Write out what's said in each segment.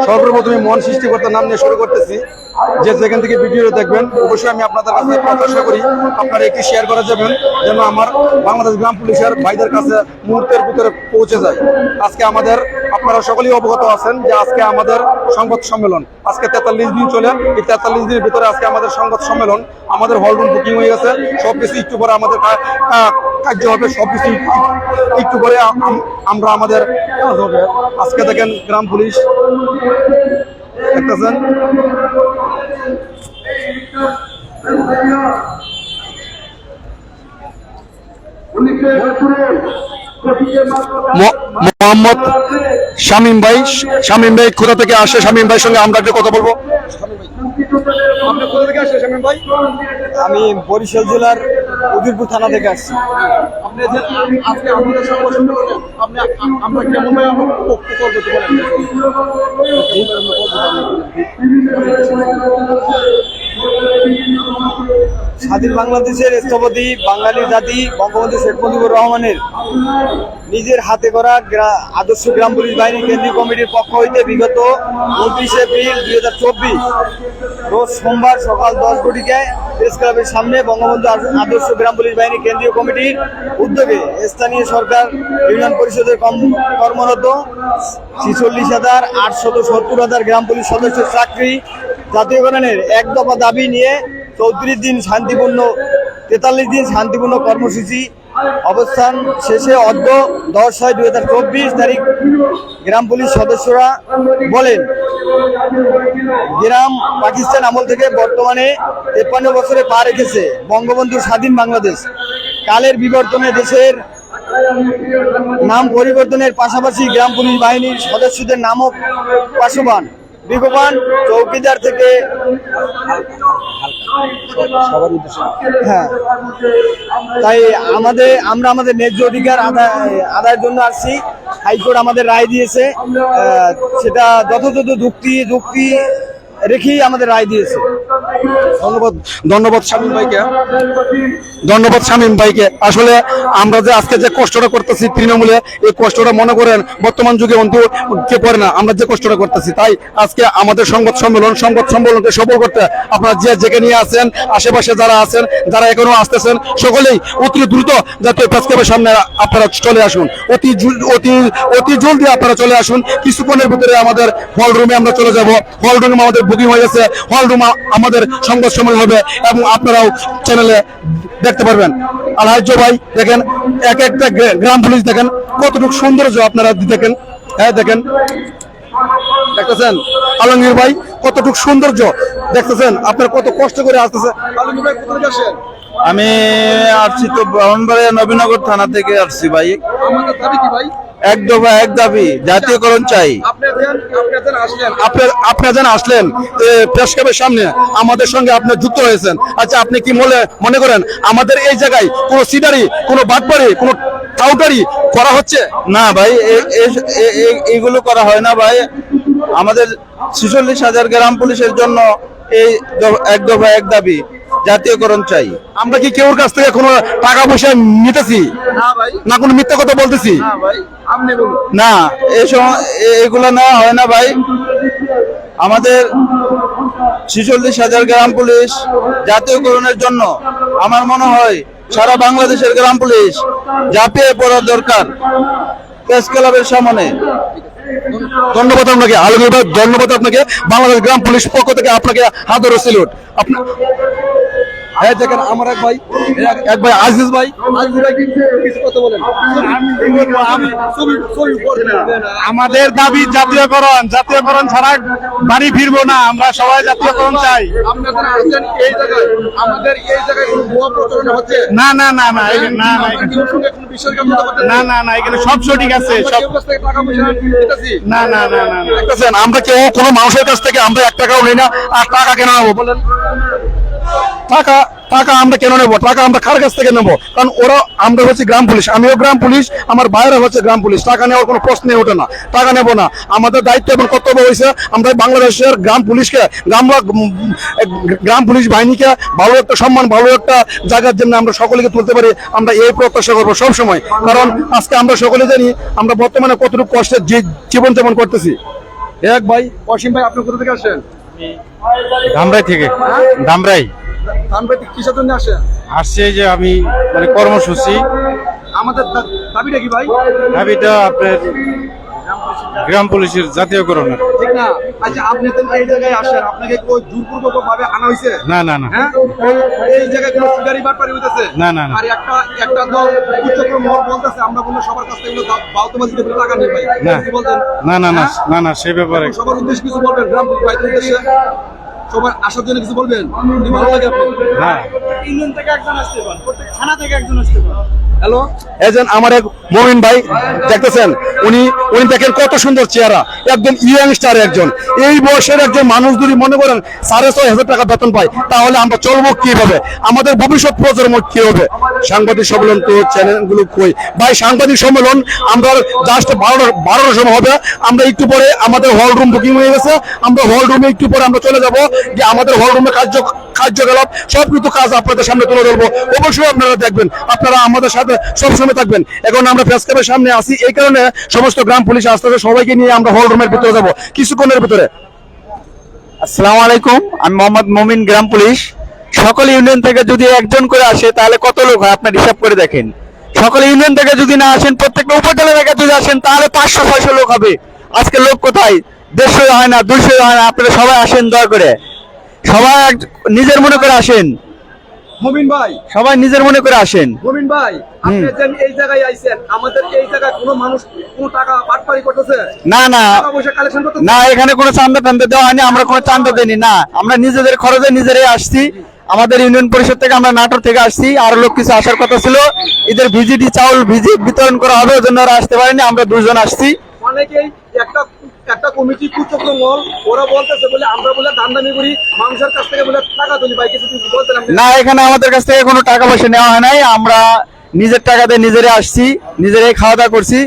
সর্বপ্রথমে মন সৃষ্টিকর্তার নাম নিয়ে শুরু করতেছি। যে যেখান থেকে ভিডিও দেখবেন অবশ্যই আমি আপনাদের কাছে প্রত্যাশা করি আপনারা একটি শেয়ার করে যাবেন, যেন আমার বাংলাদেশ গ্রাম পুলিশের ভাইদের কাছে মুহূর্তের ভিতরে পৌঁছে যায়। আজকে আমাদের আপনারা সকলেই অবগত আছেন যে আজকে আমাদের সংবাদ সম্মেলন, আজকে 43 দিন চলে, এই 43 দিনের ভিতরে আজকে আমাদের সংবাদ সম্মেলন, আমাদের হল রুম বুকিং হয়ে গেছে, সবকিছু একটু পরে আমাদের কার্য হবে, সবকিছু একটু পরে আমরা আমাদের হবে। আজকে দেখেন গ্রাম পুলিশ দেখতেছেন, মোহাম্মদ শামীম ভাই কোথা থেকে আসে? শামীম ভাইয়ের সঙ্গে আমরা একটা কথা বলবো। আমি বরিশাল জেলার উদিরপুর থানা থেকে আসছি। স্বাধীন বাংলাদেশের স্থপতি বাঙালি জাতি বঙ্গবন্ধু শেখ মুজিবুর রহমানের নিজের হাতে করা আদর্শ গ্রাম পুলিশ বাহিনী কেন্দ্রীয় কমিটির পক্ষ হইতে বিগত 29 এপ্রিল 2024 রোজ সোমবার সকাল 10 ঘটিকায় প্রেস ক্লাবের সামনে বঙ্গবন্ধু আদর্শ গ্রাম পুলিশ বাহিনী কেন্দ্রীয় কমিটির উদ্যোগে স্থানীয় সরকার ইউনিয়ন পরিষদের কর্মরত 46,870 গ্রাম পুলিশ সদস্যের চাকরি জাতীয়করণের এক দফা দাবি নিয়ে 34 দিন শান্তিপূর্ণ 43 দিন শান্তিপূর্ণ কর্মসূচি অবস্থান শেষে অদ্য 10/6/2024 তারিখ গ্রাম পুলিশ সদস্যরা বলেন, গ্রাম পাকিস্তান আমল থেকে বর্তমানে 53 বছরে পা রেখেছে বঙ্গবন্ধুর স্বাধীন বাংলাদেশ। কালের বিবর্তনে দেশের নাম পরিবর্তনের পাশাপাশি গ্রাম পুলিশ বাহিনীর সদস্যদের নামও পাশবান বিকমান চৌকিদার থেকে তাই আমরা আমাদের ন্যায্য অধিকার আদায়ের জন্য আসছি। হাইকোর্ট আমাদের রায় দিয়েছে, সেটা যথাযথ যুক্তি রেখেই আমাদের রায় দিয়েছে। ধন্যবাদ শামীম ভাইকে। আসলে আমরা যে আজকে যে কষ্টটা করতেছি তৃণমূলে, এই কষ্টটা মনে করেন বর্তমান যুগে কে পড়ে না, আমরা যে কষ্টটা করতেছি। তাই আজকে আমাদের সংবাদ সম্মেলনকে সফল করতে আপনারা যে যেখানে আছেন, আশেপাশে যারা আছেন, যারা এখনো আসতেছেন, সকলেই অতি দ্রুত জাতীয় প্রেস ক্লাবের সামনে আপনারা চলে আসুন, অতি জলদি আপনারা চলে আসুন। কিছুক্ষণের ভিতরে আমাদের হল রুমে আমরা চলে যাব। হল রুমে আমাদের বুকিং হয়ে গেছে, হল রুম আমাদের সংবাদ সম্মেলন হবে এবং আপনারাও চ্যানেলে দেখতে পারবেন। আলহাজ্য ভাই দেখেন, এক একটা গ্রাম পুলিশ দেখেন কতটুকু সৌন্দর্য আপনারা দেখেন। হ্যাঁ দেখেন, দেখতেছেন আলমগীর ভাই কতটুকু সৌন্দর্য দেখতেছেন, আপনার কত কষ্ট করে আসতেছে। আলমগীর ভাই কোথা থেকে আসেন? আমি আসছি তো ব্রাহ্মণবাড়িয়া নবীনগর থানা থেকে আসছি ভাই। আমাদের দাবি কি ভাই? এক দফা এক দাবি, জাতীয়করণ চাই। আপনি যেন আসলেন প্রেস ক্লাবের সামনে, আমাদের সঙ্গে আপনি যুক্ত হয়েছেন। আচ্ছা, আপনি কি মনে করেন আমাদের এই জায়গায় কোনো সিডারি, কোনো বাটপারি, কোনো টাউটারি করা হচ্ছে? না ভাই, এইগুলো করা হয় না ভাই। আমাদের 46,000 গ্রাম পুলিশের জন্য এই এক দফা এক দাবি, জাতীয়করণ চাই। আমরা কি কেউর কাছ থেকে কোনো টাকা পয়সা নিতেছি না কোনো মিথ্যা কথা বলতেছি? না, এগুলো নেওয়া হয় না ভাই। আমাদের 46,000 গ্রাম পুলিশ জাতীয়করণের জন্য আমার মনে হয় সারা বাংলাদেশের গ্রাম পুলিশ ঝাঁপিয়ে পড়ার দরকার প্রেস ক্লাবের সামনে। ধন্যবাদ আপনাকে আলমগীর ভাই, ধন্যবাদ আপনাকে। বাংলাদেশ গ্রাম পুলিশ পক্ষ থেকে আপনাকে হাজারো স্যালুট। হ্যাঁ দেখেন আমার এক ভাই আজিজ ভাই কিছু কথা বলেন। আমাদের দাবি জাতীয়করণ ছাড়া বাড়ি ফিরবো না, আমরা সবাই জাতীয়করণ চাই। না না না না না না না, এখানে সব সঠিক আছে। না না না না, আমরা কেউ কোনো মানুষের কাছ থেকে আমরা 1 টাকাও নেই না। আর টাকা কেন নেবো বলেন? টাকা আমরা কেন নেবো? টাকা আমরা কার কাছ থেকে নেবো? কারণ আমরা হচ্ছে গ্রাম পুলিশ, আমিও গ্রাম পুলিশ, আমার ভাইরা হচ্ছে গ্রাম পুলিশ। টাকা নেওয়ার কোনো প্রশ্নই ওঠে না, টাকা নেবো না। আমাদের দায়িত্ব এবং কর্তব্য হয়েছে আমরা বাংলাদেশের গ্রাম পুলিশকে, গ্রাম পুলিশ বাহিনীকে ভালো একটা সম্মান, ভালো একটা জায়গার জন্য আমরা সকলকে তুলতে পারি, আমরা এই প্রত্যাশা করবো সবসময়। কারণ আজকে আমরা সকলে জানি আমরা বর্তমানে কতটুকু কষ্টের জীবনযাপন করতেছি। এক ভাই অসীম ভাই, আপনি কোথা থেকে আসেন? ধামরাই থেকে। ধামরাই ধানবাড়ি কিসের জন্য আসেন? আসছে যে আমি মানে কর্মসূচি আমাদের দাবিটা কি ভাই? দাবিটা আপনার গ্রাম পুলিশের জাতীয়করণ। ঠিক না? আচ্ছা, আপনি তো এই জায়গায় আসেন, আপনাকে কোন জোরপূর্বক ভাবে আনা হয়েছে? না না না হ্যাঁ, এই জায়গায় কোনো সিগারি বাটপারি হইতেছে? না, না, না। আর একটা দল কুচক্র মহল বলতেছে আমরা বললে সবার কাছ থেকে বাউতবাজি করে টাকা নেই ভাই। না। কি বলতেন? না না না হ্যাঁ? না না সে ব্যাপারে সবার উদ্দেশ্যে কিছু বলবেন, গ্রাম ভাইদের উদ্দেশ্যে সবার আসার জন্য কিছু বলবেন? কি ভালো লাগে আপনি? হ্যাঁ। ইউনিয়ন থেকে একজন আসতে পারেন, প্রত্যেক থানা থেকে একজন আসতে পারেন। হ্যালো, এজন আমার এক মমিন ভাই দেখতেছেন, উনি দেখেন কত সুন্দর চেহারা, একদম ইয়ংস্টার একজন। এই বয়সের একজন মানুষ যদি মনে করেন 6,500 টাকা বেতন পায়, তাহলে আমরা চলবো কিভাবে? আমাদের ভবিষ্যৎ প্রজন্ম কি হবে? সাংবাদিক সম্মেলন তো চ্যানেলগুলো কই ভাই, সাংবাদিক সম্মেলন আমরা জাস্ট 12টার সময় হবে। আমরা একটু পরে আমাদের হল রুম বুকিং হয়ে গেছে, আমরা হল রুমে একটু পরে আমরা চলে যাব, যে আমাদের হল রুমে কার্যকলাপ সবকিছু কাজ আপনাদের সামনে তুলে ধরবো। অবশ্যই আপনারা দেখবেন, আপনারা আমাদের সাথে সবসময় থাকবেন। এখন আমরা প্রেস ক্লাবের সামনে আসি, এই কারণে সমস্ত গ্রাম পুলিশ আসতে সবাইকে নিয়ে আমরা হল রুমের ভিতরে যাব কিছুক্ষণের ভিতরে। আসসালামু আলাইকুম, আমি মোহাম্মদ মমিন, গ্রাম পুলিশ। সকল ইউনিয়ন থেকে যদি একজন করে আসে তাহলে কত লোক হয় আপনার হিসাব করে দেখেন। সকল ইউনিয়ন থেকে যদি না আসেন, প্রত্যেকটা উপজেলা থেকে যদি আসেন তাহলে 500-600 লোক হবে। আজকে লোক কোথায়? 150 হয় না, 200 হয় না। আপনারা সবাই আসেন, দয়া করে সবাই নিজের মনে করে আসেন। মুমিন ভাই, সবাই নিজের মনে করে আসেন। মুমিন ভাই, আপনি যে এই জায়গায় আইছেন, আমাদের এই জায়গায় কোনো মানুষ কোনো টাকা বাটপারি করতেছে? না না টাকা পয়সা কালেকশন করতেছে? না, এখানে কোনো চান্দা টান্দা দেওয়া হয়নি, আমরা কোনো চান্দা দেইনি। না, আমরা নিজেদের খরচে নিজেরাই আসছি। আমাদের ইউনিয়ন পরিষদ থেকে, আমরা নাটোর থেকে আসছি। আরো লোক কিছু আসার কথা ছিল, এদের ভিজিটি চাউল বিতরণ করা হবে, ওই জন্য ওরা আসতে পারেনি। আমরা 2 জন আসছি। অনেকেই একটা কমিটি কুচক্র মহল, ওরা বলতেছে বলে আমরা বলে দান্দামি করি, মানুষের কাছ থেকে বলে টাকা তুলি ভাই, কিছু বলতেন আপনি? না, এখানে আমাদের কাছ থেকে কোনো টাকা পয়সা নেওয়া হয় নাই। আমরা নিজের টাকা দিয়ে নিজেরাই আসছি, নিজেরাই খাওয়া দাওয়া করছি।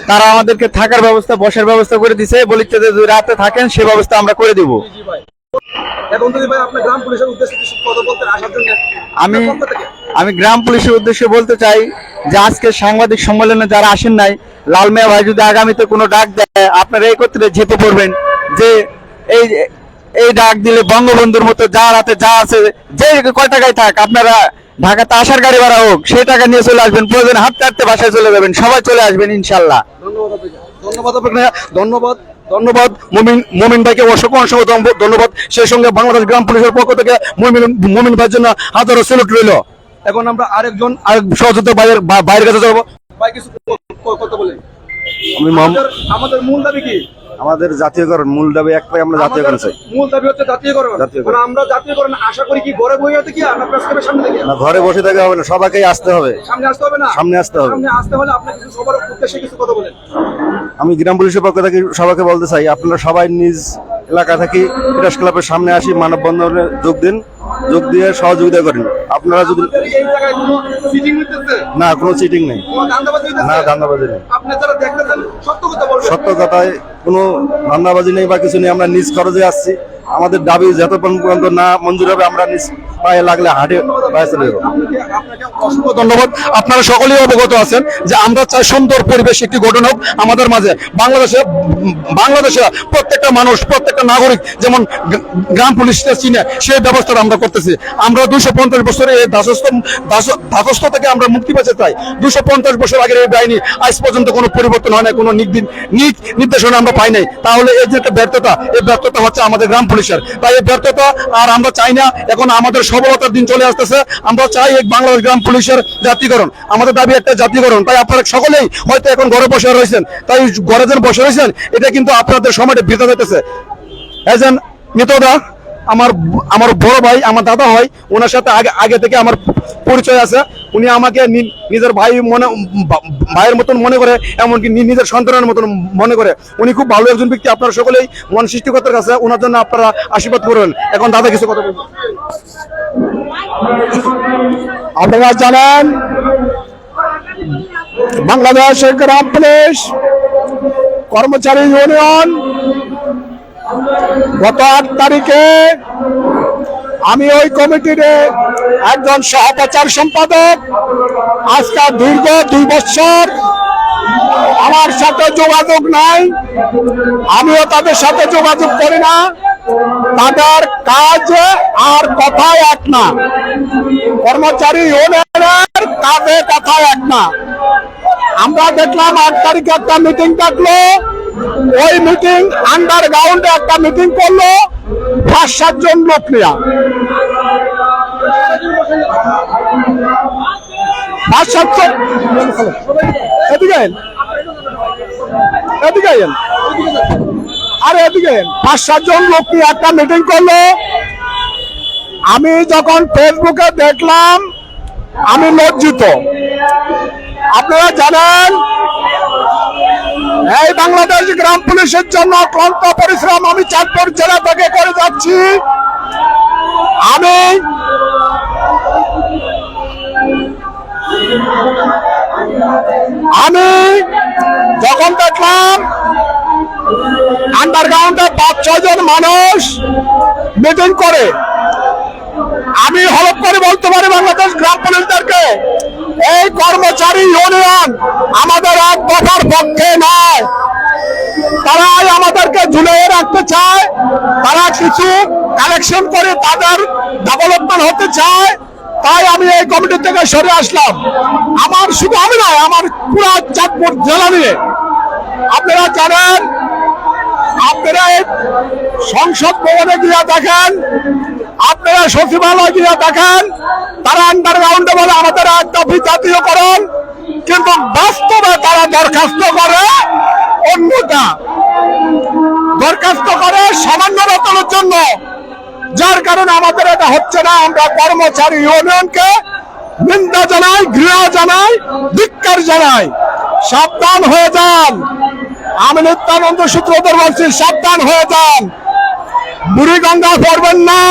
তারা আমাদেরকে থাকার ব্যবস্থা, বসার ব্যবস্থা করে দিছে, বলিতে যদি রাতে থাকেন সে ব্যবস্থা আমরা করে দিব। জি ভাই। এখন যদি ভাই আপনার গ্রাম পুলিশের উদ্দেশ্যে কিছু কথা বলতেন আসার জন্য, আমি গ্রাম পুলিশের উদ্দেশ্যে বলতে চাই যে আজকে সাংবাদিক সম্মেলনে যারা আসেন নাই, লাল মিয়া ভাই যদি আগামীতে কোনো ডাক দেয়, আপনারা একত্রে যেতে পারবেন। যে এই ডাক দিলে বঙ্গবন্ধুর মতো যার হাতে যা আছে, যে কয় টাকায় থাক, আপনারা ঢাকাতে আসার গাড়ি ভাড়া হোক, সেই টাকা নিয়ে চলে আসবেন। প্রয়োজন হাঁটতে হাঁটতে বাসায় চলে যাবেন, সবাই চলে আসবেন ইনশাল্লাহ। ধন্যবাদ আপনাকে, ধন্যবাদ মমিন ভাইকে অসংখ্য ধন্যবাদ। সেই সঙ্গে বাংলাদেশ গ্রাম পুলিশের পক্ষ থেকে মমিন ভাইয়ের জন্য হাজারো স্যালুট রইল। এখন আমরা আরেক সহযোদ্ধা বাইরের কাছে যাবো। ভাই কিছু কথা বলেন। আমাদের মূল দাবি কি? আমাদের জাতীয়করণ মূল দাবি একটাই, আমরা জাতীয়করণ চাই। মূল দাবি হচ্ছে জাতীয়করণ। মানে আমরা জাতীয়করণ আশা করি কি ঘরে বই হতে কি আমরা প্রেস ক্লাবের সামনে থেকে? না, ঘরে বসে থাকা হবে না, সবাইকেই আসতে হবে। সামনে আসতে হবে না? সামনে আসতে হবে। সামনে আসতে হলে আপনি কিছু সবার উদ্দেশ্যে কিছু কথা বলেন। আমি গ্রাম পুলিশের পক্ষ থেকে সবাইকে বলতে চাই, আপনারা সবাই নিজ এলাকা থেকে প্রেস ক্লাবের সামনে আসি, মানববন্ধনে যোগ দিয়ে সহযোগিতা করেন। আপনারা যদি এই জায়গায় কোনো চিটিং হইতেছে? না, কোনো চিটিং নেই, কোনো ধান্দাবাজি হইতেছে? না ধান্দাবাজি নেই। আপনি যারা দেখতেছেন সত্য কথা বলবেন। সত্য কথায় কোনো ধান্দাবাজি নেই বা কিছু নেই। আমরা নিজ খরচে আসছি। আমাদের দাবি যতক্ষণ পর্যন্ত না মঞ্জুর হবে, আমরা নিজ পায়ে লাগলে হাঁটে বাইরে চলে যাবো। আপনাকে অসংখ্য ধন্যবাদ। আপনারা সকলেই অবগত আছেন যে আমরা চাই সুন্দর পরিবেশ একটি গঠন হোক আমাদের মাঝে। বাংলাদেশে প্রত্যেকটা মানুষ, প্রত্যেকটা নাগরিক যেমন গ্রাম পুলিশকে চিনে, সেই ব্যবস্থাটা আমরা করতেছি। আমরা 250 বছরে এই দাসত্ব থেকে আমরা মুক্তি পেতে চাই। 250 বছর আগের এই বাহিনী আজ পর্যন্ত কোনো পরিবর্তন হয় না, কোনো নির্দেশনা আমরা পাই নাই। তাহলে এই যে একটা ব্যর্থতা, এই ব্যর্থতা হচ্ছে আমাদের গ্রাম পুলিশের। তাই এই ব্যর্থতা আর আমরা চাই না। এখন আমাদের সফলতার দিন চলে আসতেছে। আমরা চাই এই বাংলাদেশ গ্রাম পুলিশের জাতীয়করণ। আমাদের দাবি একটা জাতীয়করণ। তাই আপনারা সকলেই হয়তো এখন ঘরে বসে রয়েছেন, তাই ঘরে যেন বসে রয়েছেন, এটা কিন্তু আপনাদের সময়টা বৃথা যেতেছে। এজন মিতদা আমার বড় ভাই, আমার দাদা হয়, ওনার সাথে আগে থেকে আমার পরিচয় আছে। উনি আমাকে নিজের ভাইয়ের মতন মনে করে, এমনকি নিজের সন্তানের মতন মনে করে। উনি খুব ভালো একজন ব্যক্তি। আপনারা সকলেই মন সৃষ্টিকর্তার কাছে ওনার জন্য আপনারা আশীর্বাদ করবেন। এখন দাদা কিছু কথা বলবেন। আপনারা জানেন বাংলাদেশ গ্রাম পুলিশ কর্মচারী ইউনিয়ন গত 8 তারিখে আমি ওই কমিটির একজন সহপ্রচার সম্পাদক। আজকে দীর্ঘ 2 বছর আমার সাথে যোগাযোগ নাই, আমিও তাদের সাথে যোগাযোগ করি না। তাদের কাজ আর কথায় এক না, কর্মচারী ইউনিয়নের কাজে কথায় এক না। আমরা দেখলাম 8 তারিখে একটা মিটিং ডাকলো, ওই মিটিং আন্ডারগ্রাউন্ডে একটা মিটিং করলো 5-7 জন লোক নিয়ে। 5-7 জন এদিকে এদিকে আরে এদিকে 5-7 জন লোক নিয়ে একটা মিটিং করলো। আমি যখন ফেসবুকে দেখলাম আমি লজ্জিত। আপনারা জানেন এই বাংলাদেশ গ্রাম পুলিশের জন্য ক্লান্ত পরিশ্রম আমি চাঁদপুর জেলা থেকে করে যাচ্ছি। আমি যখন দেখলাম আন্ডারগ্রাউন্ডে 5-6 জন মানুষ মিটিং করে, আমি হলফ করে বলতে পারি বাংলাদেশ গ্রাম পুলিশদেরকে, এই কর্মচারী ইউনিয়ন আমাদের এক দফার পক্ষে নয়। তারাই আমাদেরকে ঝুলিয়ে রাখতে চায়, তারা কিছু কালেকশন করে তাদের ডেভেলপমেন্ট হতে চায়। তাই আমি এই কমিটি থেকে সরে আসলাম। আমার শুধু আমি নয়, আমার পুরো চাঁদপুর জেলা নিয়ে। আপনারা জানেন, আপনারা সংসদ ভবনে গিয়ে দেখেন, আপনারা সচিবালয় গিয়ে দেখেন, তারা আন্ডারগ্রাউন্ডে বলে আমাদের এক দফা জাতীয়করণ, কিন্তু বাস্তবে তারা দরখাস্ত করে অন্যটা, দরখাস্ত করে সামান্য বেতনের জন্য, যার কারণে আমাদের এটা হচ্ছে না। আমরা কর্মচারী ইউনিয়নকে নিন্দা জানাই, ঘৃণা জানাই, ধিক্কার জানাই। সাবধান হয়ে যান, আমি নিত্যানন্দ সূত্রধর বলছি, সাবধান হয়ে যান। বুড়িগঙ্গা পড়বেন না।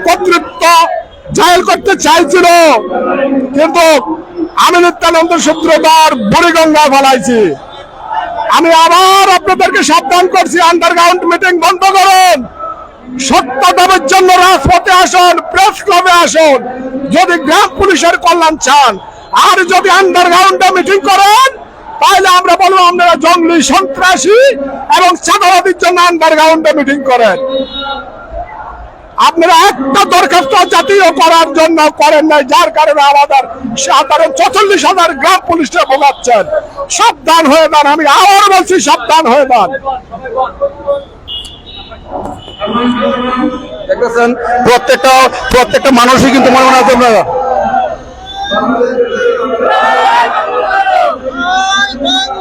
কর্তৃত্ব জাহির করতে চাইছিল, কিন্তু আমি নিত্যানন্দ সূত্রধর বুড়িগঙ্গা ফেলাইছি। আমি আবার আপনাদেরকে সাবধান করছি, আন্ডারগ্রাউন্ড মিটিং বন্ধ করুন। সত্য দাবির জন্য রাজপথে আসুন, প্রেস ক্লাবে আসুন যদি গ্রাম পুলিশের কল্যাণ চান। আর যদি আন্ডারগ্রাউন্ডে মিটিং করেন তাহলে আমরা বলবো আপনারা জঙ্গলি, সন্ত্রাসী এবং চাঁদাবাদীর জন্য আন্ডারগ্রাউন্ডে মিটিং করেন। আপনারা একটা দরখাস্ত জাতীয় করার জন্য করেন নাই, যার কারণে আমাদের সাধারণ 44,000 গ্রাম পুলিশে ভোগাচ্ছেন। সাবধান হয়ে যান, আমি আবার বলছি সাবধান হয়ে যান। দেখতেছেন প্রত্যেকটা মানুষই কিন্তু মনে মনে আছে।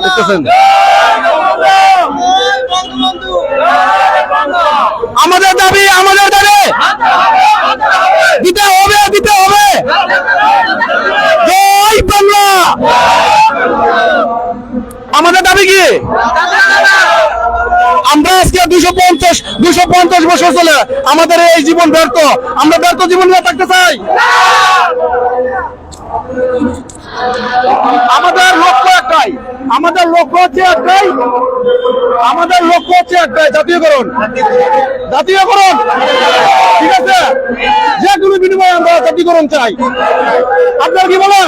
দেখতেছেন আমাদের দাবি দিতে হবে। জয় বাংলা। আমাদের দাবি কি? আমরা আজকে 250 বছর চলে আমাদের এই জীবন ব্যর্থ। আমরা ব্যর্থ জীবন নিয়ে থাকতে চাই। আমাদের লক্ষ্য একটাই, জাতীয়করণ। ঠিক আছে, যে কোনো বিনিময়ে আমরা জাতীয়করণ চাই। আপনারা কি বলেন?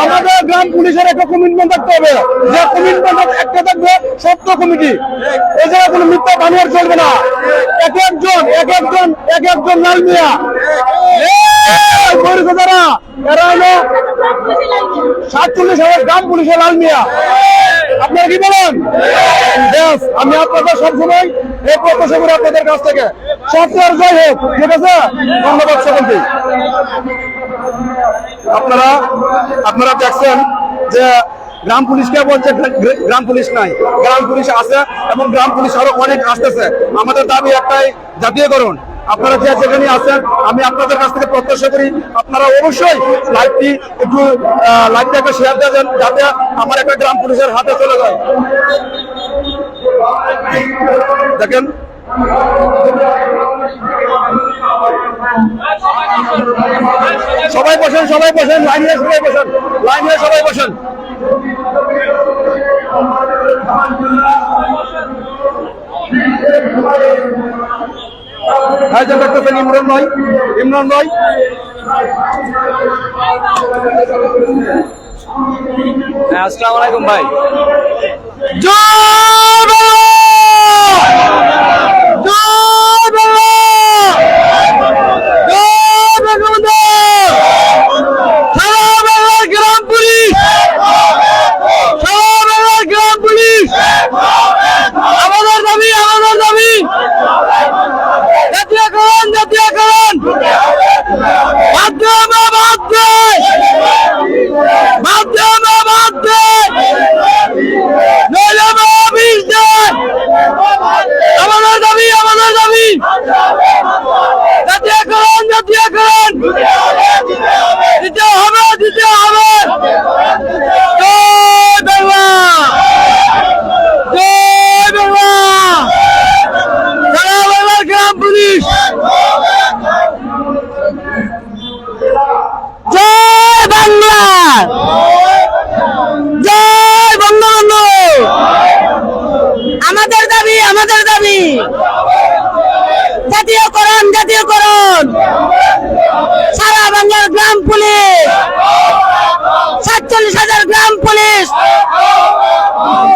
আমাদের গ্রাম পুলিশের একটা কমিটমেন্ট থাকতে হবে, যে কমিটমেন্ট একটা থাকবে সত্য কমিটি। এই জায়গায় কোনো মিথ্যা বানিয়ে চলবে না। এক একজন লাল মিয়া, যারা এরা হলো 47,000 গ্রাম পুলিশের লাল মিয়া। আপনারা কি বলেন? আমি আপনাদের সবসময় এই প্রত্যাশা করি আপনাদের কাছ থেকে। সরকার জয় হোক। ঠিক আছে, ধন্যবাদ সকলকে। আপনারা দেখছেন যে গ্রাম পুলিশকে বলছে গ্রাম পুলিশ নাই, গ্রাম পুলিশ আছে এবং গ্রাম পুলিশ আরো অনেক আসতেছে। আমাদের দাবি একটাই, জাতীয়করণ। আপনারা যে যেখানে আছেন, আমি আপনাদের কাছ থেকে প্রত্যাশা করি আপনারা অবশ্যই লাইভটা একটা শেয়ার দেবেন, যাতে আমার একটা গ্রাম পুলিশের হাতে চলে যায়। দেখেন সবাই বসেন, লাইন নিয়ে সবাই বসেন। দেখতেছেন ইমরান ভাই। হ্যাঁ, আসসালামু আলাইকুম ভাই। জয় বাংলা! জয় বাংলা! জয় বঙ্গবন্ধু! সারা বাংলার গ্রাম পুলিশ! সারা বাংলার গ্রাম পুলিশ! আমাদের দাবি, আমাদের দাবি! জাতীয়করণ, জাতীয়করণ! বাদ দে মা, বাদ দে! বাদ দে মা, বাদ দে! নইলে মা, বিষ দে! আমাদের দাবি, আমাদের দাবি! জাতীয়করণ, জাতীয়করণ! দিতে হবে, দিতে হবে! জয় বাংলা! জয় বাংলা! সারা বাংলার গ্রাম পুলিশ! জয় বাংলা! জয় বঙ্গবন্ধু! আমাদের দাবি, আমাদের দাবি! জাতীয়করণ, জাতীয়করণ! সারা বাংলার গ্রাম পুলিশ! 47,000 গ্রাম পুলিশ!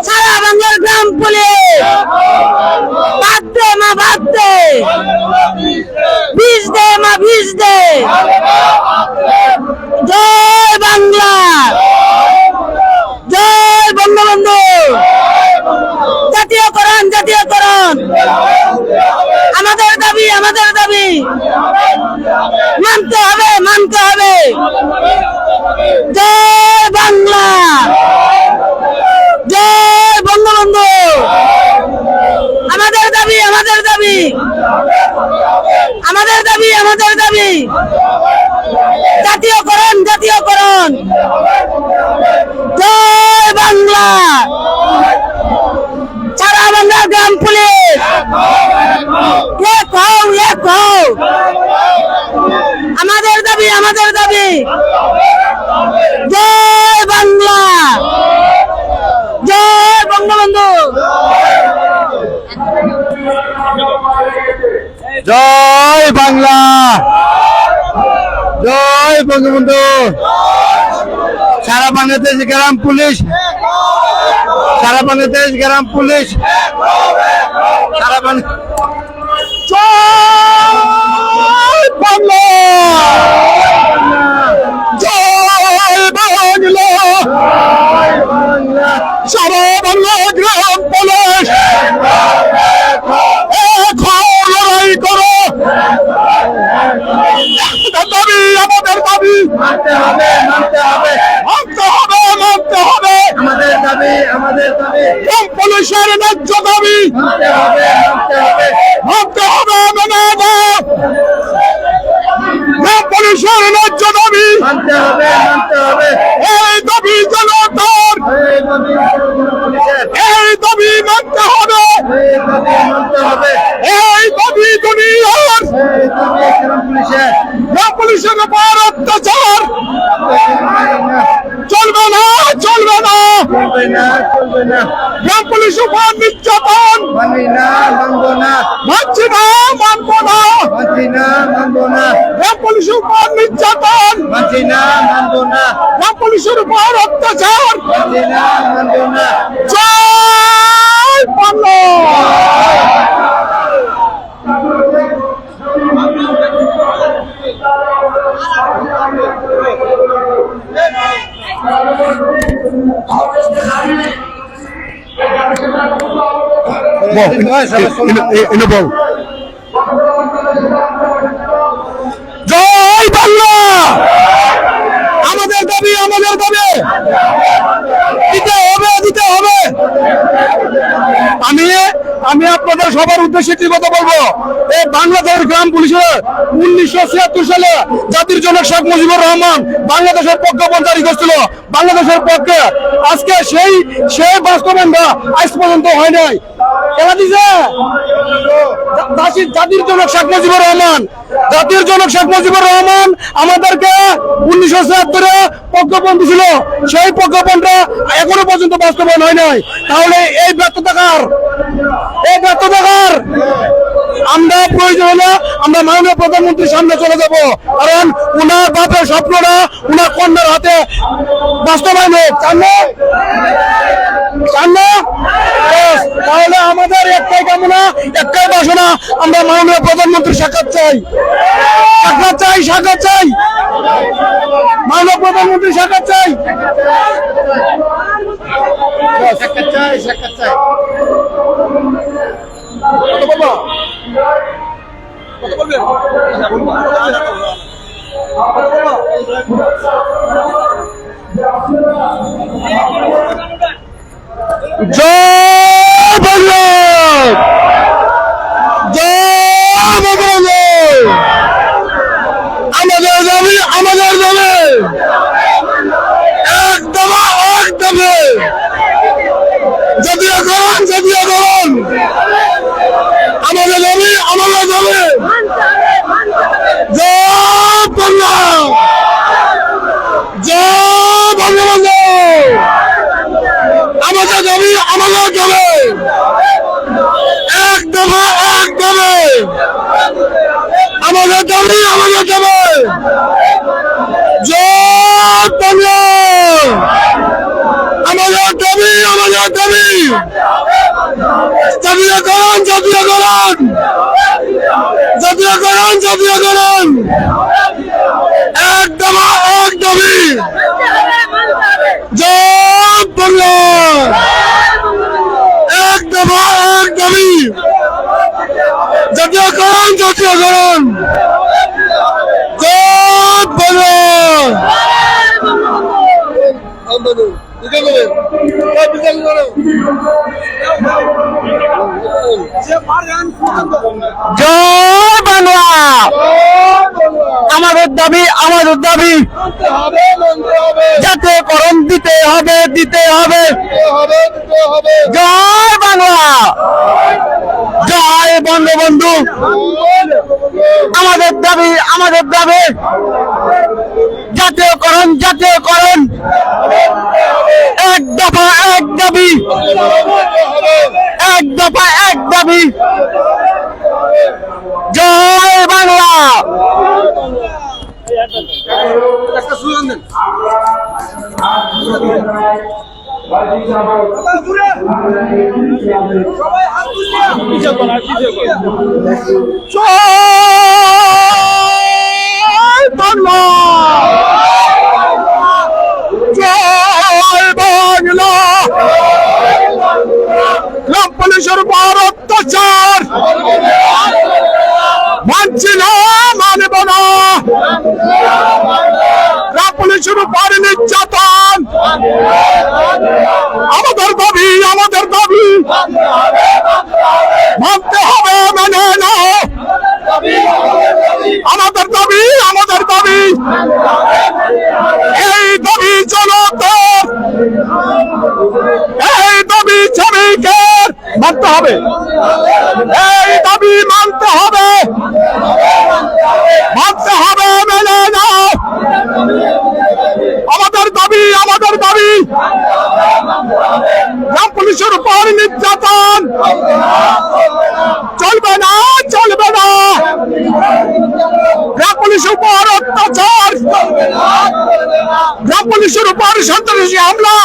সারা বাংলার গ্রাম পুলিশ! বাদ দে মা, বাদ দে! বিষ দে মা, বিষ দে! জয় বাংলা! জয় বঙ্গবন্ধু! জাতীয়করণ, জাতীয়করণ! আমাদের দাবি, আমাদের দাবি! মানতে হবে, মানতে হবে! জয় বাংলা! জয় বঙ্গবন্ধু! আমাদের দাবি, আমাদের দাবি! আমাদের দাবি, আমাদের দাবি! জাতীয়করণ, জাতীয়করণ! জয় বাংলা! সারা বাংলা গ্রাম পুলিশ! এক হও, এক হও! আমাদের দাবি, আমাদের দাবি! জয় বাংলা! জয় বঙ্গবন্ধু! জয় বাংলা! জয় বঙ্গবন্ধু! সারা বাংলাদেশ গ্রাম পুলিশ! সারা বাংলাদেশ গ্রাম পুলিশ! সারা বাংলা! জয় বাংলা! জয় বাংলা! সারা বাংলা গ্রাম পুলিশ! এক হও, লড়াই করো! দাবি, আমাদের দাবি! মানতে হবে, মানতে হবে! মানতে হবে, মানতে হবে! আমাদের দাবি, আমাদের দাবি! গ্রাম পুলিশের ন্যায্য দাবি! মানতে হবে, মানতে হবে! মানতে হবে, মেনে দাও! গ্রাম পুলিশের ন্যায্য দাবি! মানতে হবে, মানতে হবে! এই দাবি জনতার! এই দাবি মানতে হবে! এই দাবি মানতে হবে! এই দাবি দুনিয়ার! গ্রাম পুলিশের উপর অত্যাচার চলবে না, চলবে না! গ্রাম পুলিশ উপর নির্যাতন মানছি না, মানবো না! গ্রাম পুলিশ উপর নির্যাতন গ্রাম পুলিশের উপর অত্যাচার! জয় বাংলা! জয় বাংলা! আমাদের দাবি, আমাদের দাবি! দিতে হবে, দিতে হবে! আমি আপনাদের সবার উদ্দেশ্যে কি কথা বলবো, এই বাংলাদেশের গ্রাম পুলিশের 1976 সালে জাতির জনক শেখ মুজিবুর রহমান বাংলাদেশের পক্ষপণ জারি করছিল, বাংলাদেশের পক্ষে। আজকে সেই বাস্তবায়নটা আজ পর্যন্ত হয় নাই। কেনা দিছে জাতির জনক শেখ মুজিবুর রহমান, জাতির জনক শেখ মুজিবুর রহমান আমাদেরকে 1976-এ প্রজ্ঞাপন দিছিল, সেই প্রজ্ঞাপনটা এখনো পর্যন্ত বাস্তবায়ন হয় নাই। তাহলে এই ব্যর্থতা কার? এই ব্যর্থতা কার? আমরা প্রয়োজন হলে আমরা মাননীয় প্রধানমন্ত্রীর সামনে চলে যাব, কারণ উনার বাপের স্বপ্নটা উনার কন্যার হাতে বাস্তবায়ন হোক। চান না? চান না? Yes, তাহলে আমাদের একটাই কামনা, একটাই বাসনা, আমরা মাননীয় প্রধানমন্ত্রীর সাক্ষাৎ চাই, সাক্ষাৎ চাই, সাক্ষাৎ চাই, মাননীয় প্রধানমন্ত্রীর সাক্ষাৎ চাই। সাক্ষাৎ চাই, সাক্ষাৎ চাই। কত বলবো? কত বলবেন? জয় বাংলা, জয় বাংলা। আমাদের দাবি, আমাদের দাবি, একদম একদম জাতীয়করণ, জাতীয়করণ। আমাদের দাবি, আমাদের দাবি, জয় বাংলা, জয় বঙ্গবন্ধু। আমাদের দাবি, আমাদের দাবি, একদম একদম আমাদের দাবি, আমাদের দাবি, জয় বাংলা। আমাদের দাবি, আমাদের দাবি, জাতীয়করণ, জাতীয়করণ, জাতীয়করণ, জাতীয়করণ। একদম একদমই জয় বাংলা, একদম একদমই জাতীয়করণ, জাতীয়করণ, জয় বাংলা। জয় বাংলা। আমাদের দাবি, আমাদের দাবি, জাতীয়করণ দিতে হবে, দিতে হবে। জয় বাংলা, জয় বঙ্গবন্ধু। আমাদের দাবি, আমাদের দাবি, জাতীয়করণ, জাতীয়করণ, এক দফা এক দাবি, এক দফা এক দাবি। জয় বাংলা। জয় বাংলা, জয় বাংলা। গ্রাম পুলিশের উপর অত্যাচার মানছি না, মানব না। গ্রাম পুলিশের উপর নির্যাতন আমাদের দাবি, আমাদের দাবি, মানতে হবে, মেনে নাও। আমাদের দাবি, আমাদের দাবি, এই দাবি জনতার, এই দাবি শ্রমিকের মানতে হবে, এই দাবি মানতে হবে, মানতে হবে, মেনে নাও। আমাদের দাবি, আমাদের দাবি, গ্রাম পুলিশের উপর নির্যাতন চলবে না, চলবে না। গ্রাম পুলিশের উপর অত্যাচার, গ্রাম পুলিশের উপর সন্ত্রাসী হামলা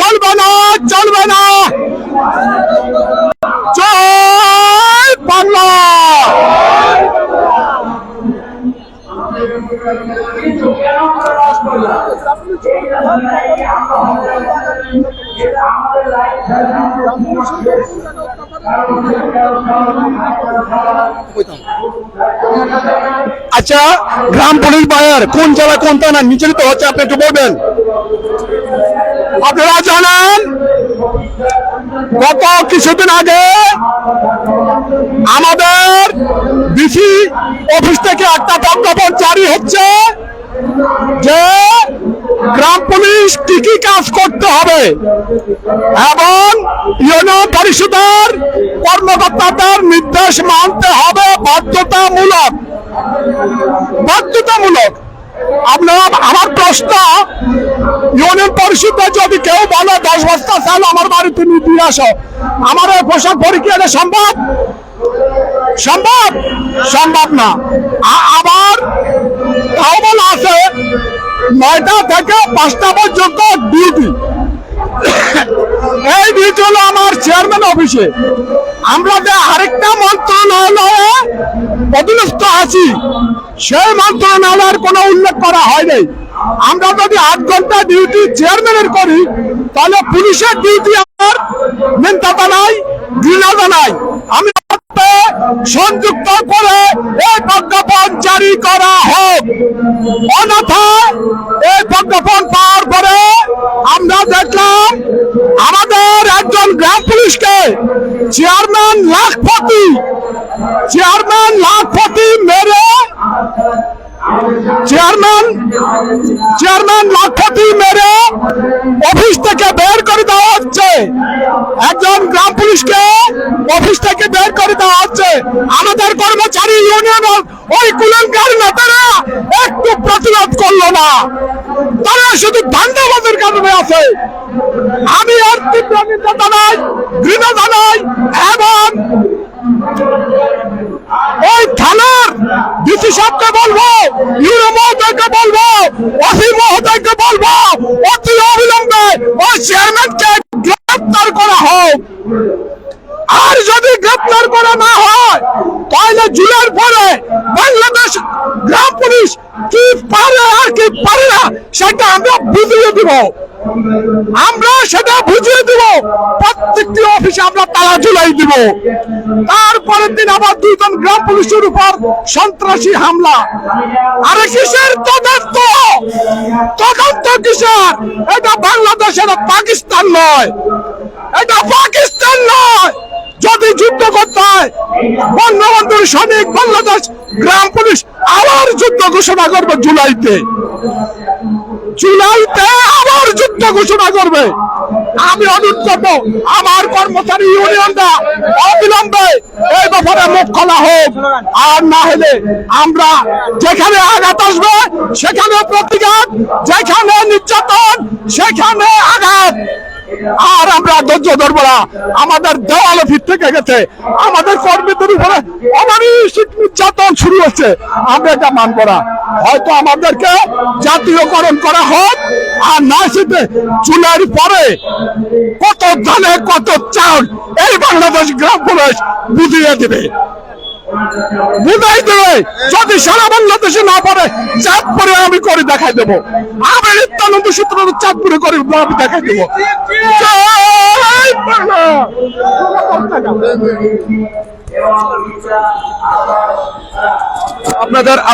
চলবে না, চলবে না। জয় বাংলা। আচ্ছা, গ্রাম পুলিশ বায়ার কোন জেলা কোন থানা নিচলিত হচ্ছে, আপনি একটু বলবেন। আপনারা জানেন গত কিছুদিন আগে আমাদের ডিসি অফিস থেকে একটা প্রজ্ঞাপন জারি হচ্ছে যে গ্রাম পুলিশ কি কি কাজ করতে হবে এবং ইউনিয়ন পরিষদের কর্মকর্তাদের নির্দেশ মানতে হবে বাধ্যতামূলক, বাধ্যতামূলক। আপনারা, আমার প্রশ্ন, ইউনিয়ন পরিষদে যদি কেউ বলে 10 বস্তা চাল আমার বাড়িতে নিয়ে দিয়ে আসো, আমার এই পোশাক পরীক্ষা এটা সম্ভব? সম্ভব? সম্ভব না। আবার তাও বলা আছে 9টা থেকে 5টা পর্যন্ত ডিউটি। এই ডিউটি হলো আমার চেয়ারম্যান অফিসে। আমরা যে আরেকটা মন্ত্রণালয়ে অধীনস্থ আছি, সেই মন্ত্রণালয়ের কোনো উল্লেখ করা হয়নি। আমরা যদি 8 ঘন্টা ডিউটি চেয়ারম্যানের করি, তাহলে পুলিশের ডিউটি আমার মেনতাতা নাই, গৃহতা নাই। আমি সংযুক্ত করে এই প্রজ্ঞাপন জারি করা হোক, অন্যথায় এই প্রজ্ঞাপন পাওয়ার পরে আমরা দেখলাম আমাদের একজন গ্রাম পুলিশকে চেয়ারম্যান লাখপতি মেরে অফিস থেকে বের করে দেওয়া হচ্ছে। একজন গ্রাম পুলিশকে অফিস থেকে বের করে দেওয়া হচ্ছে। আমাদের কর্মচারী ইউনিয়ন ওই কুলঙ্কার নেতারা একটু প্রতিবাদ করলো না, তারা শুধু ধান্দাবাজের কারণে আছে। আমি আর তীব্র নিন্দা জানাই, ঘৃণা জানাই এবং ওই থানার ডিসি সাহেবকে বলবো, ইউরো মহোদয়কে বলবো, ওসি মহোদয়কে বলবো, অতি অবিলম্বে ওই চেয়ারম্যানকে গ্রেপ্তার করা হোক। আর যদি গ্রেপ্তার করা না হয়, তাহলে জুলাইয়ের পরে বাংলাদেশ গ্রাম পুলিশ কি পারে আর কি পারে না সেটা আমরা বুঝিয়ে দিব। প্রত্যেকটি অফিসে আমরা তালা ঝুলাই দিব। তারপরের দিন আবার 2 জন গ্রাম পুলিশের উপর সন্ত্রাসী হামলা। আরে কিসের তদন্ত? তদন্ত কিসের? এটা বাংলাদেশের পাকিস্তান নয়, এটা পাকিস্তান নয়। যদি যুদ্ধ করতে হয়, বঙ্গবন্ধুর সৈনিক বাংলাদেশ গ্রাম পুলিশ আবার যুদ্ধ ঘোষণা করবে জুলাইতে আবার যুদ্ধ ঘোষণা করবে। আমি অনুরোধ করবো আমার কর্মচারী ইউনিয়নরা অবিলম্বে এই ব্যাপারে মুখ খোলা হোক। আর না হলে আমরা যেখানে আঘাত আসবে সেখানে প্রতিঘাত, যেখানে নির্যাতন সেখানে আঘাত। আর আমরা ধৈর্য ধরবো না। আমাদের দেওয়ালে ফিট থেকে গেছে, আমাদের কর্মীদের উপরে অমানসিক নির্যাতন শুরু হচ্ছে, আমরা এটা মানবো না। হয়তো আমাদেরকে জাতীয়করণ করা হোক, আর না সেটা চুলের পরে কত ধানে কত চাল এই বাংলাদেশ গ্রাম পুলিশ বুঝিয়ে দেবে। যদি সারা বাংলাদেশে না পারে, চাঁদপুরে আমি করে দেখাই দেবো। আমি নিত্যানন্দ সূত্র চাঁদপুরে করে আমি দেখাই দেবো।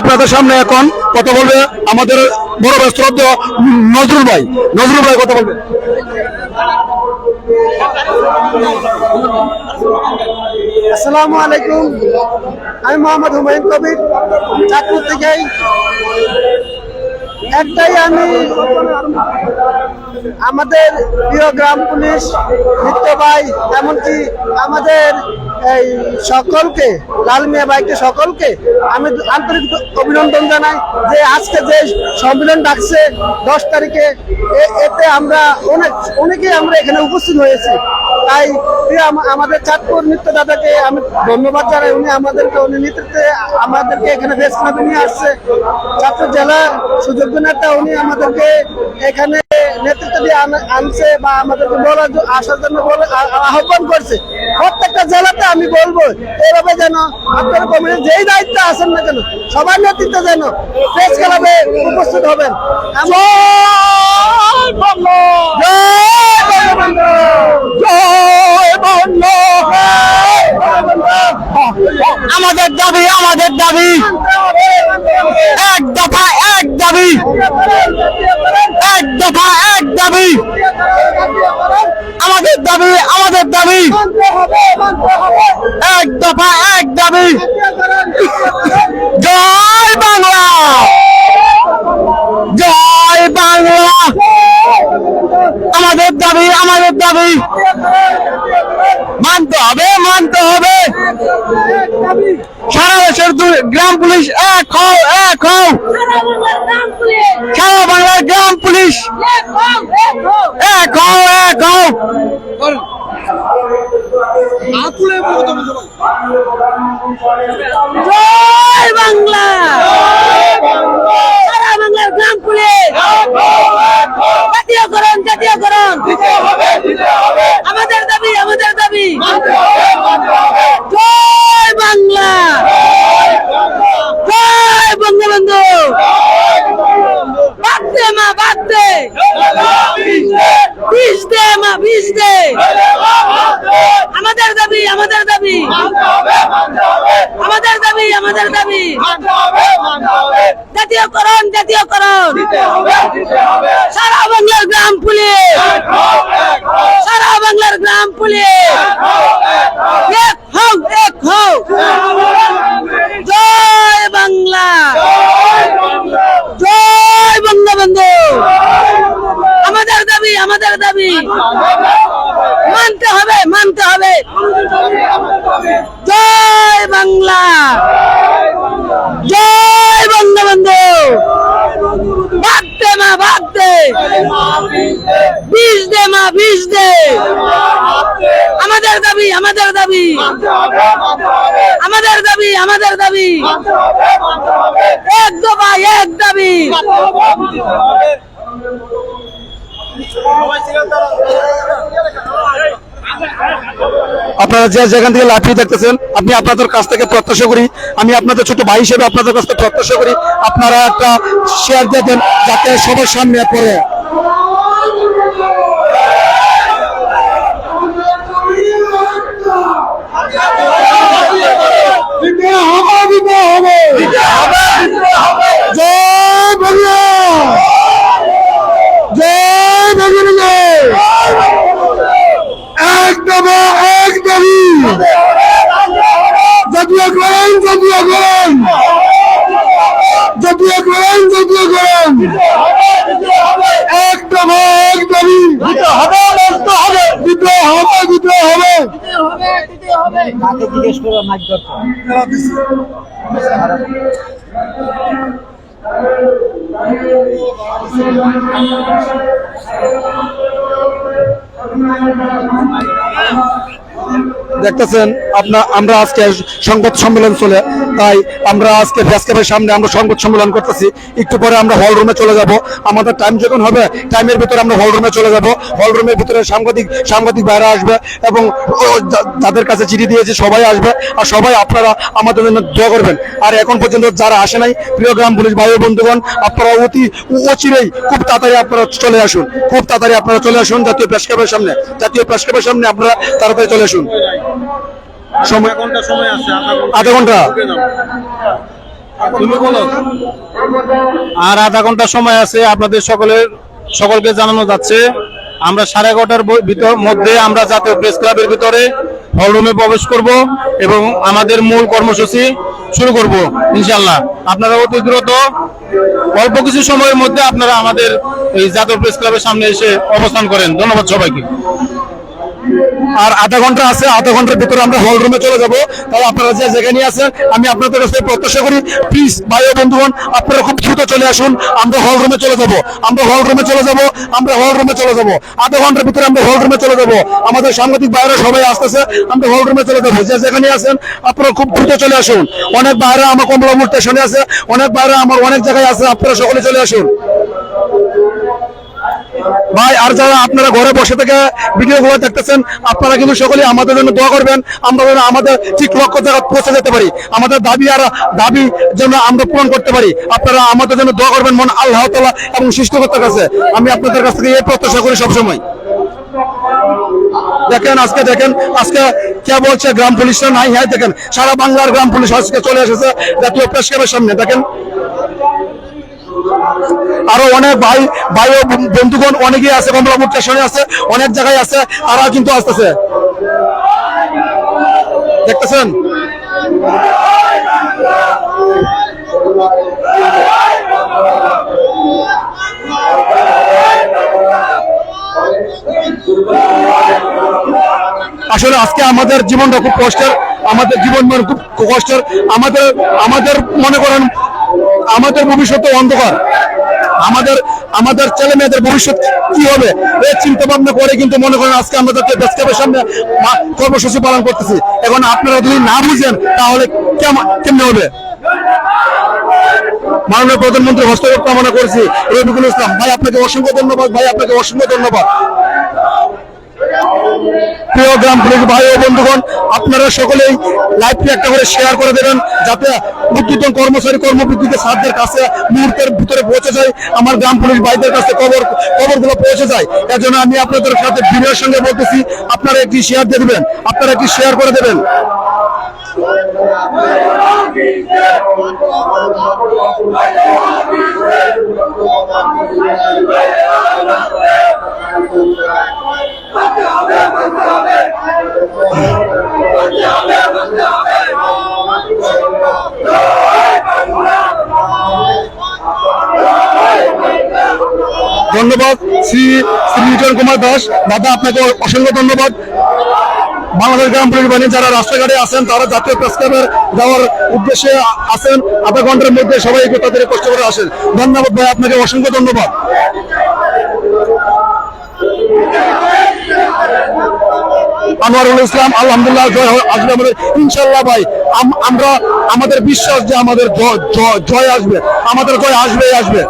আপনাদের সামনে এখন কথা বলবে আমাদের বড় ব্যস্ত নজরুল ভাই। নজরুল ভাই কথা বলবে। আসসালামু আলাইকুম, আমি মোহাম্মদ হুমায়ুন কবির, চাঁদপুর থেকে। একটাই, আমি আমাদের প্রিয় গ্রাম পুলিশ নিত্য ভাই, এমনকি আমাদের এই সকলকে, লাল মিয়া ভাইকে সকলকে আমি আন্তরিক অভিনন্দন জানাই যে আজকে যে সম্মেলন ডাকছে 10 তারিখে, এতে আমরা অনেকেই আমরা এখানে উপস্থিত হয়েছি। তাই আমাদের চাঁদপুর নিত্য দাদাকে আমি ধন্যবাদ জানাই। উনি নেতৃত্বে আমাদেরকে এখানে বেশ ক্লাবে নিয়ে আসছে। চাঁদপুর জেলার সুযোগ্য নেতা, উনি আমাদেরকে এখানে নেতৃত্ব দিয়ে আনছে বা আমাদেরকে আসার জন্য আহ্বান করছে। প্রত্যেকটা জেলাতে আমি বলবো এইভাবে যেন আপনার কমিটির যেই দায়িত্ব আছেন না কেন, সবার নেতৃত্বে যেন প্রেস ক্লাবে উপস্থিত হবেন। আমাদের দাবি, আমাদের দাবি, এক দফা এক দাবি, এক দফা এক দাবি, আমাদের দাবি, আমাদের দাবি, এক দফা এক দাবি। জয় বাংলা, জয় বাংলা, আমাদের দাবি, আমাদের দাবি, মানতে হবে, মানতে হবে। সারা দেশের গ্রাম পুলিশ এক হও, এক হও। সারা বাংলার গ্রাম পুলিশ এক হও, এক হও। জয় বাংলা, সারা বাংলার গ্রাম পুলিশ জাতীয়করণ, জাতীয়করণ আমাদের দাবি, আমাদের দাবি। জয় বাংলা, জয় বঙ্গবন্ধু। বাঁধতে মা, বাঁধতে, বিষ দে মা, বিষ দে। আমাদের দাবি, আমাদের দাবি, আমাদের দাবি, আমাদের দাবি। জাতীয়করণ, জাতীয়করণ সারা বাংলার গ্রাম পুলিশ, সারা বাংলার গ্রাম পুলিশ এক হও, এক হও। জয় বাংলা, জয় বঙ্গবন্ধু। আমাদের দাবি, আমাদের দাবি মানতে হবে, মানতে হবে। জয় বাংলা, জয় বঙ্গবন্ধু। বাঁধতে মা, বাঁধতে, বিষ দে মা, বিষ দে। আমাদের দাবি, আমাদের দাবি, আমাদের দাবি, আমাদের দাবি। এক দফা, এক দাবি। আপনারা যে যেখান থেকে লাফিয়ে দেখতেছেন, আমি আপনাদের কাছ থেকে প্রত্যাশা করি, আমি আপনাদের ছোট ভাই হিসেবে আপনাদের কাছ থেকে প্রত্যাশা করি আপনারা একটা শেয়ার দিয়ে দেন যাতে সবার সামনে পড়ে। জয় বাংলা, জয় বাংলা। এক দাবি, এক দাবি। জাতীয়করণ, জাতীয়করণ, জাতীয়করণ, জাতীয়করণ। এক দাবি, এক দাবি। দিতে হবে, বলতে হবে, দিতে হবে, দিতে হবে। জিজ্ঞেস করবো মাইক দেখতেছেন আমরা আজকে সংবাদ সম্মেলন চলে, তাই আমরা আজকে প্রেস ক্লাবের সামনে আমরা সংবাদ সম্মেলন করতেছি। একটু পরে আমরা হল রুমে চলে যাব। আমাদের টাইম যখন হবে টাইমের ভিতরে আমরা হল রুমে চলে যাব। হল রুমের ভিতরে সাংবাদিক বাইরে আসবে এবং যাদের কাছে চিঠি দিয়েছে সবাই আসবে, আর সবাই আপনারা আমাদের জন্য দোয়া করবেন। আর এখন পর্যন্ত যারা আসে নাই, প্রিয় গ্রাম পুলিশ ভাই বন্ধুগণ, আপনারা অচিরেই খুব তাড়াতাড়ি আপনারা চলে আসুন, খুব তাড়াতাড়ি আপনারা চলে আসুন জাতীয় প্রেস ক্লাবের সামনে, জাতীয় প্রেস ক্লাবের সামনে আপনারা তাড়াতাড়ি চলে আসুন। সময় আধা ঘন্টা, আর আধা ঘন্টা সময় আছে। আপনাদের সকলকে জানানো যাচ্ছে আমরা 11:30 মধ্যে আমরা জাতীয় প্রেস ক্লাবের ভিতরে হল রুমে প্রবেশ করব এবং আমাদের মূল কর্মসূচি শুরু করব ইনশাআল্লাহ। আপনারা অতি দ্রুত অল্প কিছু সময়ের মধ্যে আপনারা আমাদের এই জাতীয় প্রেস ক্লাবের সামনে এসে অবস্থান করেন। ধন্যবাদ সবাইকে। আর আধা ঘন্টা আছে, আধা ঘন্টার ভিতরে আমরা হল রুমে চলে যাব। তাই আপনারা যে যেখানে আছেন আমি আপনাদের কাছে প্রত্যাশা করি, প্লিজ ভাই ও বন্ধুগণ আপনারা খুব দ্রুত চলে আসুন। আমরা হল রুমে চলে যাব, আমরা হল রুমে চলে যাব, আমরা হল রুমে চলে যাব। আধা ঘন্টার ভিতরে আমরা হল রুমে চলে যাব। আমাদের সাংবাদিক ভাইরা সবাই আসতেছে, আমরা হল রুমে চলে যাব। যে যেখানে আছেন আপনারা খুব দ্রুত চলে আসুন। অনেক ভাইরা আমার কমলাপুর স্টেশনে আছে, অনেক ভাইরা আমার অনেক জায়গায় আছে, আপনারা সকলে চলে আসুন ভাই। আর যারা আপনারা ঘরে বসে থেকে ভিডিও গুলো দেখতেছেন, আপনারা কিন্তু সকলে আমাদের জন্য দোয়া করবেন, আমরা যেন আমাদের ঠিক লক্ষ্য জায়গায় পৌঁছে যেতে পারি, আমাদের দাবি যেন আমরা পূরণ করতে পারি। আপনারা আমাদের জন্য দোয়া করবেন মন আল্লাহ তাআলা এবং সৃষ্টিকর্তার কাছে। আমি আপনাদের কাছ থেকে এই প্রত্যাশা করি সবসময়। দেখেন আজকে কে বলছে গ্রাম পুলিশরা নাই, হ্যাঁ দেখেন সারা বাংলার গ্রাম পুলিশ আজকে চলে এসেছে জাতীয় প্রেস ক্লাবের সামনে। দেখেন আরো অনেক ভাই ও বন্ধুগণ অনেকেই আছে, কমলাপুর স্টেশনে আছে, অনেক জায়গায় আছে, তারা কিন্তু আসতেছে, দেখতেছেন। আসলে আজকে আমাদের জীবনটা খুব কষ্টের, আমাদের জীবন খুব কষ্টের, আমাদের আমাদের মনে করেন আমাদের ভবিষ্যৎ অন্ধকার, আমাদের আমাদের ছেলে মেয়েদের ভবিষ্যৎ কি হবে এই চিন্তা ভাবনা করে কিন্তু মনে করেন আজকে আমরা যাতে প্রেসক্লাবের সামনে কর্মসূচি পালন করতেছি। এখন আপনারা যদি না বুঝেন তাহলে কেমনে হবে? মাননীয় প্রধানমন্ত্রী হস্তক্ষেপ কামনা করছি রফিকুল ইসলাম ভাই, আপনাকে অসংখ্য ধন্যবাদ ভাই, আপনাকে অসংখ্য ধন্যবাদ। প্রিয় গ্রাম পুলিশ ভাই ও বন্ধুগণ, আপনারা সকলেই লাইভটি একটা করে শেয়ার করে দেবেন যাতে উদ্যতন কর্মচারী কর্মবিদ্যুতের সাথীদের কাছে মুহূর্তের ভিতরে পৌঁছে যায়, আমার গ্রাম পুলিশ ভাইদের কাছে খবরগুলো পৌঁছে যায়। এর জন্য আমি আপনাদের সাথে ভিডিওর সঙ্গে বলতেছি, আপনারা একটি শেয়ার দিয়ে দেবেন, আপনারা একটি শেয়ার করে দেবেন। ধন্যবাদ শ্রী লিটন কুমার দাস দাদা, আপনাকে অসংখ্য ধন্যবাদ। বাংলাদেশ গ্রাম পুলিশ বাহিনী যারা রাস্তাঘাটে আছেন তারা জাতীয় প্রেসক্লাবে যাওয়ার উদ্দেশ্যে আছেন, আধা ঘন্টার মধ্যে সবাই তাদের কষ্ট করে আসেন। ধন্যবাদ ভাই, আপনাকে অসংখ্য ধন্যবাদ। আনোয়ারুল ইসলাম, আলহামদুলিল্লাহ, জয় আসবে আমাদের ইনশাল্লাহ ভাই। আমরা আমাদের বিশ্বাস যে আমাদের জয় আসবে, আমাদের জয় আসবে।